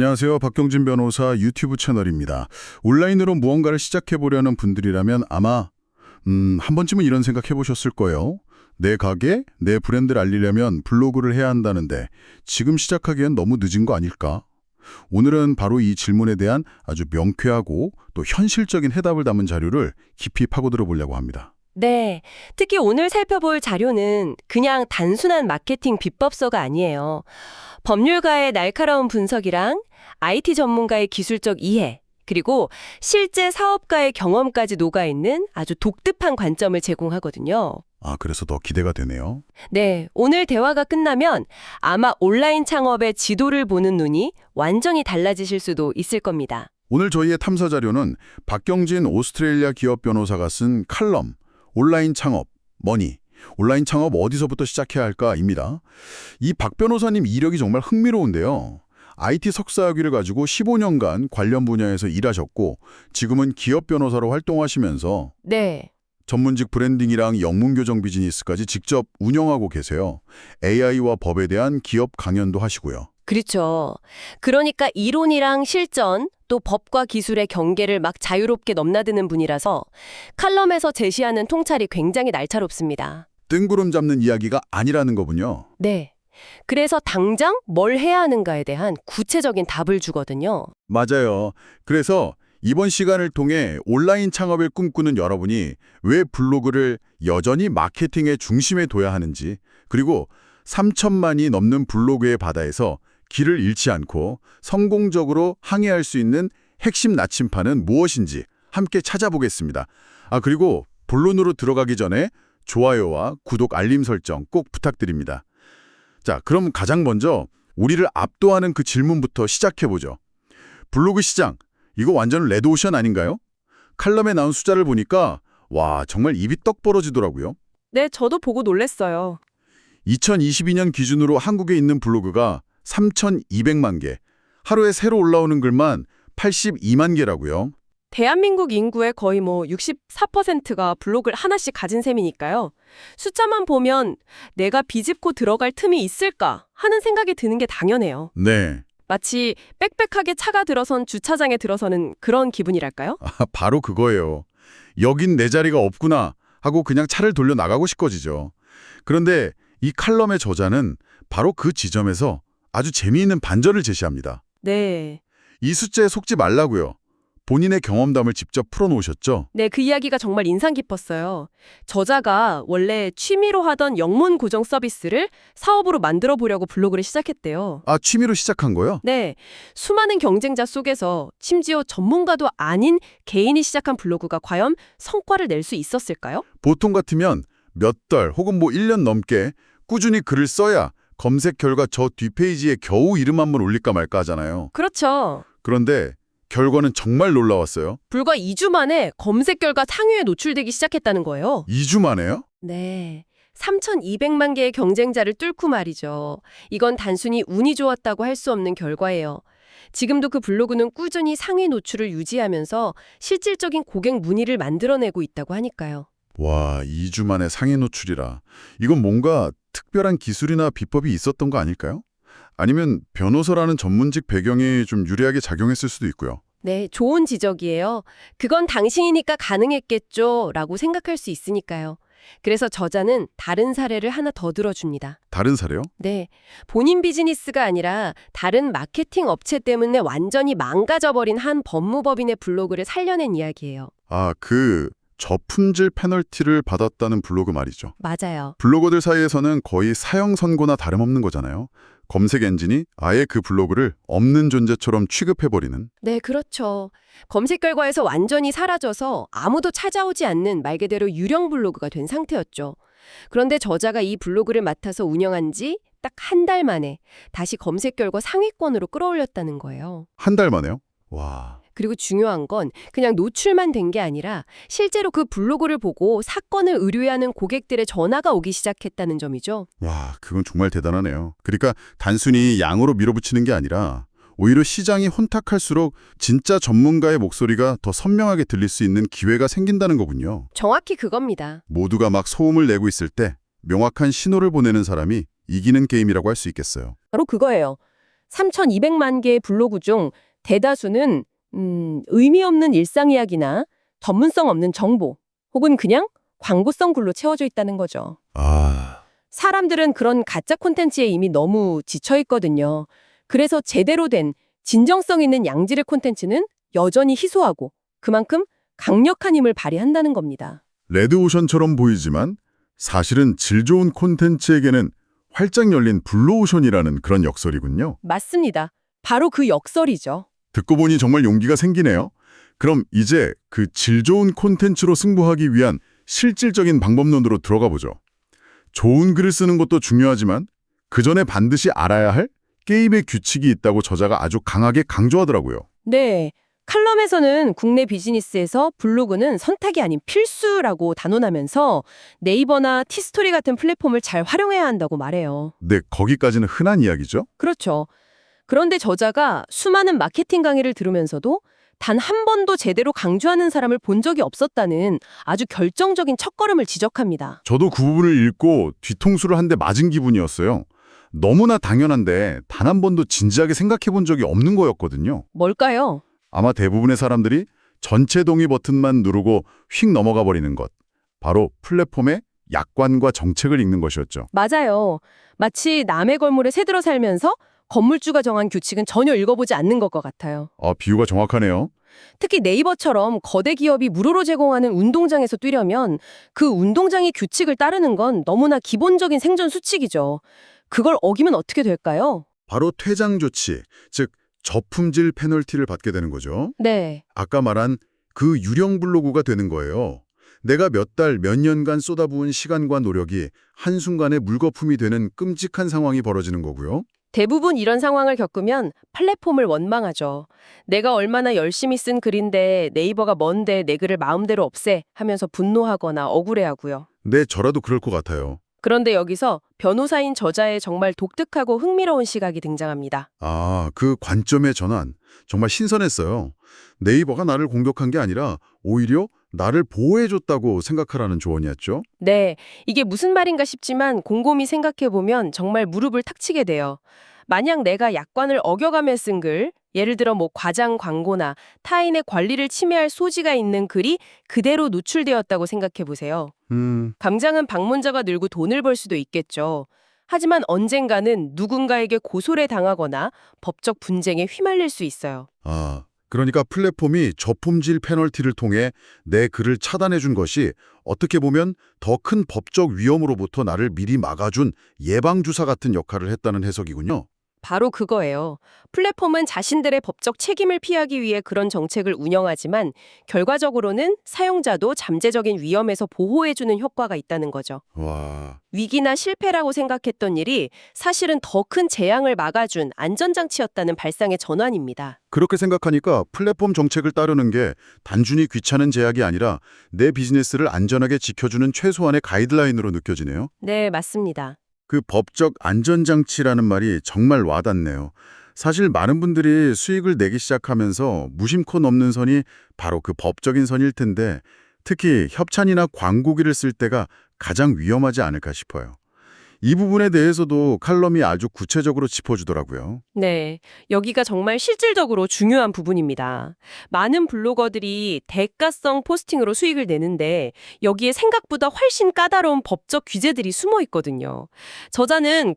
안녕하세요. 박경진 변호사 유튜브 채널입니다. 온라인으로 무언가를 시작해보려는 분들이라면 아마 한 번쯤은 이런 생각 해보셨을 거예요. 내 가게, 내 브랜드를 알리려면 블로그를 해야 한다는데 지금 시작하기엔 너무 늦은 거 아닐까? 오늘은 바로 이 질문에 대한 아주 명쾌하고 또 현실적인 해답을 담은 자료를 깊이 파고들어 보려고 합니다. 네, 특히 오늘 살펴볼 자료는 그냥 단순한 마케팅 비법서가 아니에요. 법률가의 날카로운 분석이랑 IT 전문가의 기술적 이해, 그리고 실제 사업가의 경험까지 녹아있는 아주 독특한 관점을 제공하거든요. 그래서 더 기대가 되네요. 네, 오늘 대화가 끝나면 아마 온라인 창업의 지도를 보는 눈이 완전히 달라지실 수도 있을 겁니다. 오늘 저희의 탐사 자료는 박경진 오스트레일리아 기업 변호사가 쓴 칼럼 온라인 창업, 머니, 온라인 창업 어디서부터 시작해야 할까입니다. 이 박 변호사님 이력이 정말 흥미로운데요. IT 석사학위를 가지고 15년간 관련 분야에서 일하셨고 지금은 기업 변호사로 활동하시면서 네. 전문직 브랜딩이랑 영문교정 비즈니스까지 직접 운영하고 계세요. AI와 법에 대한 기업 강연도 하시고요. 그렇죠. 그러니까 이론이랑 실전, 또 법과 기술의 경계를 막 자유롭게 넘나드는 분이라서 칼럼에서 제시하는 통찰이 굉장히 날카롭습니다. 뜬구름 잡는 이야기가 아니라는 거군요. 네. 그래서 당장 뭘 해야 하는가에 대한 구체적인 답을 주거든요. 맞아요. 그래서 이번 시간을 통해 온라인 창업을 꿈꾸는 여러분이 왜 블로그를 여전히 마케팅의 중심에 둬야 하는지, 그리고 3천만이 넘는 블로그의 바다에서 길을 잃지 않고 성공적으로 항해할 수 있는 핵심 나침판은 무엇인지 함께 찾아보겠습니다. 그리고 본론으로 들어가기 전에 좋아요와 구독, 알림 설정 꼭 부탁드립니다. 자, 그럼 가장 먼저 우리를 압도하는 그 질문부터 시작해보죠. 블로그 시장, 이거 완전 레드오션 아닌가요? 칼럼에 나온 숫자를 보니까 와, 정말 입이 떡 벌어지더라고요. 네, 저도 보고 놀랐어요. 2022년 기준으로 한국에 있는 블로그가 3,200만 개, 하루에 새로 올라오는 글만 82만 개라고요. 대한민국 인구의 거의 64%가 블로그를 하나씩 가진 셈이니까요. 숫자만 보면 내가 비집고 들어갈 틈이 있을까 하는 생각이 드는 게 당연해요. 네, 마치 빽빽하게 차가 들어선 주차장에 들어서는 그런 기분이랄까요? 바로 그거예요. 여긴 내 자리가 없구나 하고 그냥 차를 돌려 나가고 싶어지죠. 그런데 이 칼럼의 저자는 바로 그 지점에서 아주 재미있는 반전을 제시합니다. 네. 이 숫자에 속지 말라고요. 본인의 경험담을 직접 풀어놓으셨죠? 네, 그 이야기가 정말 인상 깊었어요. 저자가 원래 취미로 하던 영문 고정 서비스를 사업으로 만들어 보려고 블로그를 시작했대요. 취미로 시작한 거요? 네, 수많은 경쟁자 속에서 심지어 전문가도 아닌 개인이 시작한 블로그가 과연 성과를 낼 수 있었을까요? 보통 같으면 몇 달 혹은 1년 넘게 꾸준히 글을 써야 검색 결과 저 뒷페이지에 겨우 이름 한번 올릴까 말까 하잖아요. 그렇죠. 그런데 결과는 정말 놀라웠어요. 불과 2주 만에 검색 결과 상위에 노출되기 시작했다는 거예요. 2주 만에요? 네. 3,200만 개의 경쟁자를 뚫고 말이죠. 이건 단순히 운이 좋았다고 할 수 없는 결과예요. 지금도 그 블로그는 꾸준히 상위 노출을 유지하면서 실질적인 고객 문의를 만들어내고 있다고 하니까요. 와, 2주 만에 상위 노출이라. 이건 뭔가 특별한 기술이나 비법이 있었던 거 아닐까요? 아니면 변호사라는 전문직 배경이 좀 유리하게 작용했을 수도 있고요. 네, 좋은 지적이에요. 그건 당신이니까 가능했겠죠 라고 생각할 수 있으니까요. 그래서 저자는 다른 사례를 하나 더 들어줍니다. 다른 사례요? 네, 본인 비즈니스가 아니라 다른 마케팅 업체 때문에 완전히 망가져버린 한 법무법인의 블로그를 살려낸 이야기예요. 저품질 페널티를 받았다는 블로그 말이죠. 맞아요. 블로거들 사이에서는 거의 사형 선고나 다름없는 거잖아요. 검색 엔진이 아예 그 블로그를 없는 존재처럼 취급해버리는. 네, 그렇죠. 검색 결과에서 완전히 사라져서 아무도 찾아오지 않는 말 그대로 유령 블로그가 된 상태였죠. 그런데 저자가 이 블로그를 맡아서 운영한 지 딱 한 달 만에 다시 검색 결과 상위권으로 끌어올렸다는 거예요. 한 달 만에요? 와. 그리고 중요한 건 그냥 노출만 된 게 아니라 실제로 그 블로그를 보고 사건을 의뢰하는 고객들의 전화가 오기 시작했다는 점이죠. 와, 그건 정말 대단하네요. 그러니까 단순히 양으로 밀어붙이는 게 아니라 오히려 시장이 혼탁할수록 진짜 전문가의 목소리가 더 선명하게 들릴 수 있는 기회가 생긴다는 거군요. 정확히 그겁니다. 모두가 막 소음을 내고 있을 때 명확한 신호를 보내는 사람이 이기는 게임이라고 할 수 있겠어요. 바로 그거예요. 3,200만 개의 블로그 중 대다수는 의미 없는 일상 이야기나 전문성 없는 정보 혹은 그냥 광고성 글로 채워져 있다는 거죠. 아, 사람들은 그런 가짜 콘텐츠에 이미 너무 지쳐 있거든요. 그래서 제대로 된 진정성 있는 양질의 콘텐츠는 여전히 희소하고 그만큼 강력한 힘을 발휘한다는 겁니다. 레드오션처럼 보이지만 사실은 질 좋은 콘텐츠에게는 활짝 열린 블루오션이라는 그런 역설이군요. 맞습니다. 바로 그 역설이죠. 듣고 보니 정말 용기가 생기네요. 그럼 이제 그 질 좋은 콘텐츠로 승부하기 위한 실질적인 방법론으로 들어가 보죠. 좋은 글을 쓰는 것도 중요하지만 그 전에 반드시 알아야 할 게임의 규칙이 있다고 저자가 아주 강하게 강조하더라고요. 네. 칼럼에서는 국내 비즈니스에서 블로그는 선택이 아닌 필수라고 단언하면서 네이버나 티스토리 같은 플랫폼을 잘 활용해야 한다고 말해요. 네, 거기까지는 흔한 이야기죠. 그렇죠. 그런데 저자가 수많은 마케팅 강의를 들으면서도 단 한 번도 제대로 강조하는 사람을 본 적이 없었다는 아주 결정적인 첫걸음을 지적합니다. 저도 그 부분을 읽고 뒤통수를 한 대 맞은 기분이었어요. 너무나 당연한데 단 한 번도 진지하게 생각해 본 적이 없는 거였거든요. 뭘까요? 아마 대부분의 사람들이 전체 동의 버튼만 누르고 휙 넘어가 버리는 것. 바로 플랫폼의 약관과 정책을 읽는 것이었죠. 맞아요. 마치 남의 건물에 새들어 살면서 건물주가 정한 규칙은 전혀 읽어보지 않는 것 같아요. 비유가 정확하네요. 특히 네이버처럼 거대 기업이 무료로 제공하는 운동장에서 뛰려면 그 운동장의 규칙을 따르는 건 너무나 기본적인 생존 수칙이죠. 그걸 어기면 어떻게 될까요? 바로 퇴장 조치, 즉 저품질 페널티를 받게 되는 거죠. 네. 아까 말한 그 유령 블로그가 되는 거예요. 내가 몇 달, 몇 년간 쏟아부은 시간과 노력이 한순간에 물거품이 되는 끔찍한 상황이 벌어지는 거고요. 대부분 이런 상황을 겪으면 플랫폼을 원망하죠. 내가 얼마나 열심히 쓴 글인데 네이버가 뭔데 내 글을 마음대로 없애 하면서 분노하거나 억울해하고요. 네, 저라도 그럴 것 같아요. 그런데 여기서 변호사인 저자의 정말 독특하고 흥미로운 시각이 등장합니다. 그 관점의 전환, 정말 신선했어요. 네이버가 나를 공격한 게 아니라 오히려 나를 보호해줬다고 생각하라는 조언이었죠. 네, 이게 무슨 말인가 싶지만 곰곰이 생각해보면 정말 무릎을 탁 치게 돼요. 만약 내가 약관을 어겨가며 쓴 글, 예를 들어 과장 광고나 타인의 권리를 침해할 소지가 있는 글이 그대로 노출되었다고 생각해보세요. 당장은 방문자가 늘고 돈을 벌 수도 있겠죠. 하지만 언젠가는 누군가에게 고소를 당하거나 법적 분쟁에 휘말릴 수 있어요. 그러니까 플랫폼이 저품질 페널티를 통해 내 글을 차단해준 것이 어떻게 보면 더 큰 법적 위험으로부터 나를 미리 막아준 예방주사 같은 역할을 했다는 해석이군요. 바로 그거예요. 플랫폼은 자신들의 법적 책임을 피하기 위해 그런 정책을 운영하지만 결과적으로는 사용자도 잠재적인 위험에서 보호해주는 효과가 있다는 거죠. 와, 위기나 실패라고 생각했던 일이 사실은 더 큰 재앙을 막아준 안전장치였다는 발상의 전환입니다. 그렇게 생각하니까 플랫폼 정책을 따르는 게 단순히 귀찮은 제약이 아니라 내 비즈니스를 안전하게 지켜주는 최소한의 가이드라인으로 느껴지네요. 네, 맞습니다. 그 법적 안전장치라는 말이 정말 와닿네요. 사실 많은 분들이 수익을 내기 시작하면서 무심코 넘는 선이 바로 그 법적인 선일 텐데 특히 협찬이나 광고기를 쓸 때가 가장 위험하지 않을까 싶어요. 이 부분에 대해서도 칼럼이 아주 구체적으로 짚어주더라고요. 네, 여기가 정말 실질적으로 중요한 부분입니다. 많은 블로거들이 대가성 포스팅으로 수익을 내는데 여기에 생각보다 훨씬 까다로운 법적 규제들이 숨어 있거든요. 저자는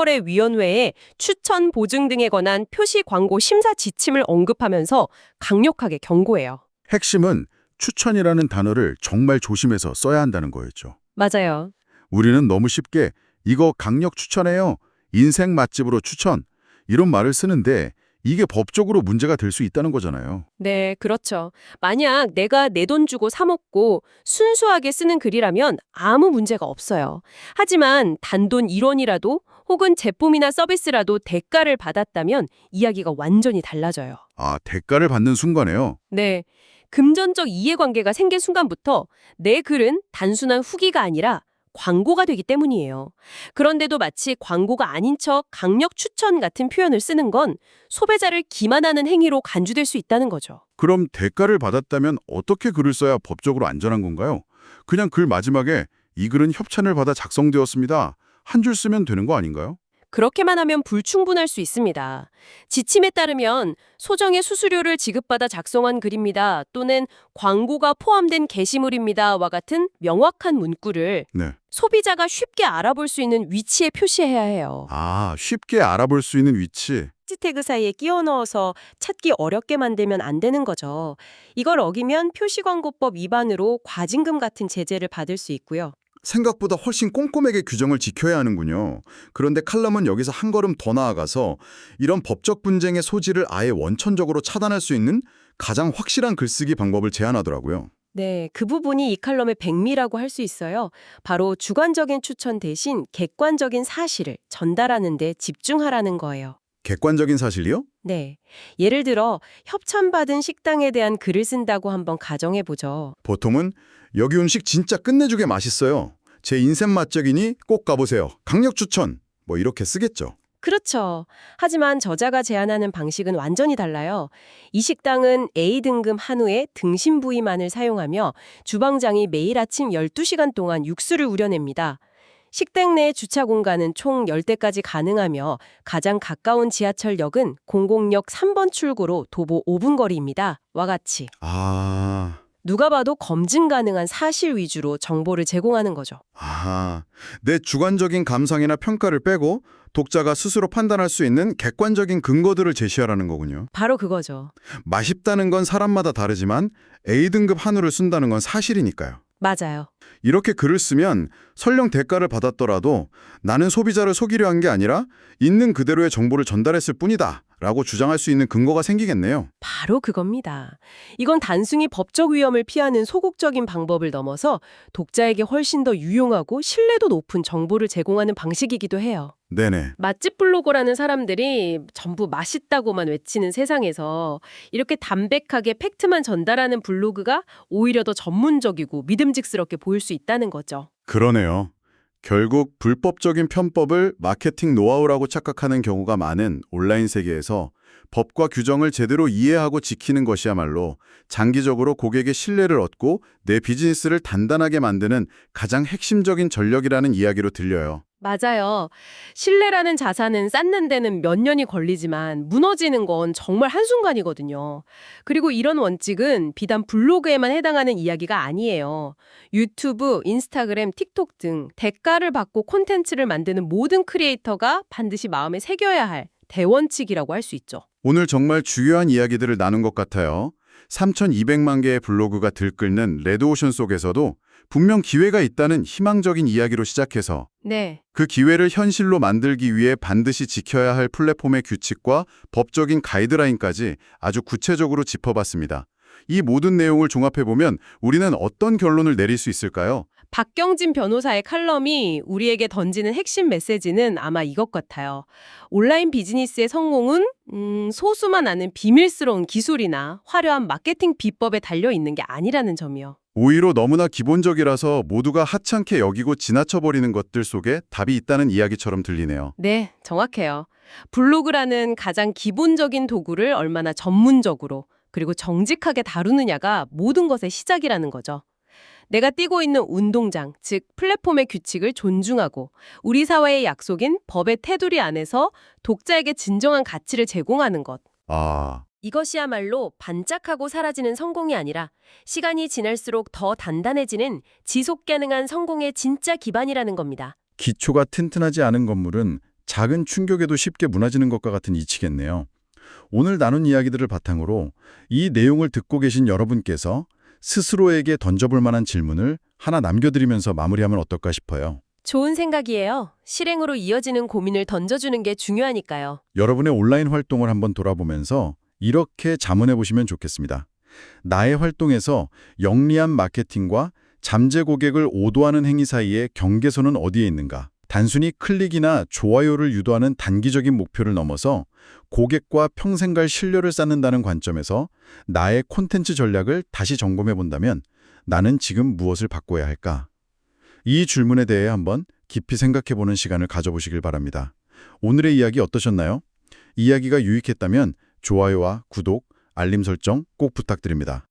공정거래위원회의 추천 보증 등에 관한 표시 광고 심사 지침을 언급하면서 강력하게 경고해요. 핵심은 추천이라는 단어를 정말 조심해서 써야 한다는 거였죠. 맞아요. 우리는 너무 쉽게 이거 강력 추천해요. 인생 맛집으로 추천. 이런 말을 쓰는데 이게 법적으로 문제가 될 수 있다는 거잖아요. 네, 그렇죠. 만약 내가 내 돈 주고 사 먹고 순수하게 쓰는 글이라면 아무 문제가 없어요. 하지만 단돈 1원이라도 혹은 제품이나 서비스라도 대가를 받았다면 이야기가 완전히 달라져요. 대가를 받는 순간에요. 네, 금전적 이해관계가 생긴 순간부터 내 글은 단순한 후기가 아니라 광고가 되기 때문이에요. 그런데도 마치 광고가 아닌 척 강력 추천 같은 표현을 쓰는 건 소비자를 기만하는 행위로 간주될 수 있다는 거죠. 그럼 대가를 받았다면 어떻게 글을 써야 법적으로 안전한 건가요? 그냥 글 마지막에 이 글은 협찬을 받아 작성되었습니다. 한 줄 쓰면 되는 거 아닌가요? 그렇게만 하면 불충분할 수 있습니다. 지침에 따르면 소정의 수수료를 지급받아 작성한 글입니다. 또는 광고가 포함된 게시물입니다와 같은 명확한 문구를 네. 소비자가 쉽게 알아볼 수 있는 위치에 표시해야 해요. 쉽게 알아볼 수 있는 위치. 해시태그 사이에 끼워 넣어서 찾기 어렵게 만들면 안 되는 거죠. 이걸 어기면 표시광고법 위반으로 과징금 같은 제재를 받을 수 있고요. 생각보다 훨씬 꼼꼼하게 규정을 지켜야 하는군요. 그런데 칼럼은 여기서 한 걸음 더 나아가서 이런 법적 분쟁의 소지를 아예 원천적으로 차단할 수 있는 가장 확실한 글쓰기 방법을 제안하더라고요. 네, 그 부분이 이 칼럼의 백미라고 할 수 있어요. 바로 주관적인 추천 대신 객관적인 사실을 전달하는 데 집중하라는 거예요. 객관적인 사실이요? 네, 예를 들어 협찬받은 식당에 대한 글을 쓴다고 한번 가정해보죠. 보통은 여기 음식 진짜 끝내주게 맛있어요. 제 인생 맛적이니 꼭 가보세요. 강력 추천. 뭐 이렇게 쓰겠죠. 그렇죠. 하지만 저자가 제안하는 방식은 완전히 달라요. 이 식당은 A등급 한우의 등심 부위만을 사용하며 주방장이 매일 아침 12시간 동안 육수를 우려냅니다. 식당 내 주차 공간은 총 10대까지 가능하며 가장 가까운 지하철역은 공공역 3번 출구로 도보 5분 거리입니다. 와 같이. 누가 봐도 검증 가능한 사실 위주로 정보를 제공하는 거죠. 내 주관적인 감상이나 평가를 빼고 독자가 스스로 판단할 수 있는 객관적인 근거들을 제시하라는 거군요. 바로 그거죠. 맛있다는 건 사람마다 다르지만 A등급 한우를 쓴다는 건 사실이니까요. 맞아요. 이렇게 글을 쓰면 설령 대가를 받았더라도 나는 소비자를 속이려 한 게 아니라 있는 그대로의 정보를 전달했을 뿐이다 라고 주장할 수 있는 근거가 생기겠네요. 바로 그겁니다. 이건 단순히 법적 위험을 피하는 소극적인 방법을 넘어서 독자에게 훨씬 더 유용하고 신뢰도 높은 정보를 제공하는 방식이기도 해요. 네네. 맛집 블로거라는 사람들이 전부 맛있다고만 외치는 세상에서 이렇게 담백하게 팩트만 전달하는 블로그가 오히려 더 전문적이고 믿음직스럽게 보일 수 있다는 거죠. 그러네요. 결국 불법적인 편법을 마케팅 노하우라고 착각하는 경우가 많은 온라인 세계에서 법과 규정을 제대로 이해하고 지키는 것이야말로 장기적으로 고객의 신뢰를 얻고 내 비즈니스를 단단하게 만드는 가장 핵심적인 전력이라는 이야기로 들려요. 맞아요. 신뢰라는 자산은 쌓는 데는 몇 년이 걸리지만 무너지는 건 정말 한순간이거든요. 그리고 이런 원칙은 비단 블로그에만 해당하는 이야기가 아니에요. 유튜브, 인스타그램, 틱톡 등 대가를 받고 콘텐츠를 만드는 모든 크리에이터가 반드시 마음에 새겨야 할 대원칙이라고 할 수 있죠. 오늘 정말 중요한 이야기들을 나눈 것 같아요. 3,200만 개의 블로그가 들끓는 레드오션 속에서도 분명 기회가 있다는 희망적인 이야기로 시작해서 네. 그 기회를 현실로 만들기 위해 반드시 지켜야 할 플랫폼의 규칙과 법적인 가이드라인까지 아주 구체적으로 짚어봤습니다. 이 모든 내용을 종합해보면 우리는 어떤 결론을 내릴 수 있을까요? 박경진 변호사의 칼럼이 우리에게 던지는 핵심 메시지는 아마 이것 같아요. 온라인 비즈니스의 성공은 소수만 아는 비밀스러운 기술이나 화려한 마케팅 비법에 달려 있는 게 아니라는 점이요. 오히려 너무나 기본적이라서 모두가 하찮게 여기고 지나쳐버리는 것들 속에 답이 있다는 이야기처럼 들리네요. 네, 정확해요. 블로그라는 가장 기본적인 도구를 얼마나 전문적으로 그리고 정직하게 다루느냐가 모든 것의 시작이라는 거죠. 내가 뛰고 있는 운동장, 즉 플랫폼의 규칙을 존중하고 우리 사회의 약속인 법의 테두리 안에서 독자에게 진정한 가치를 제공하는 것. 이것이야말로 반짝하고 사라지는 성공이 아니라 시간이 지날수록 더 단단해지는 지속 가능한 성공의 진짜 기반이라는 겁니다. 기초가 튼튼하지 않은 건물은 작은 충격에도 쉽게 무너지는 것과 같은 이치겠네요. 오늘 나눈 이야기들을 바탕으로 이 내용을 듣고 계신 여러분께서 스스로에게 던져볼 만한 질문을 하나 남겨드리면서 마무리하면 어떨까 싶어요. 좋은 생각이에요. 실행으로 이어지는 고민을 던져주는 게 중요하니까요. 여러분의 온라인 활동을 한번 돌아보면서 이렇게 자문해 보시면 좋겠습니다. 나의 활동에서 영리한 마케팅과 잠재 고객을 오도하는 행위 사이의 경계선은 어디에 있는가? 단순히 클릭이나 좋아요를 유도하는 단기적인 목표를 넘어서 고객과 평생 갈 신뢰를 쌓는다는 관점에서 나의 콘텐츠 전략을 다시 점검해 본다면 나는 지금 무엇을 바꿔야 할까? 이 질문에 대해 한번 깊이 생각해 보는 시간을 가져보시길 바랍니다. 오늘의 이야기 어떠셨나요? 이야기가 유익했다면 좋아요와 구독, 알림 설정 꼭 부탁드립니다.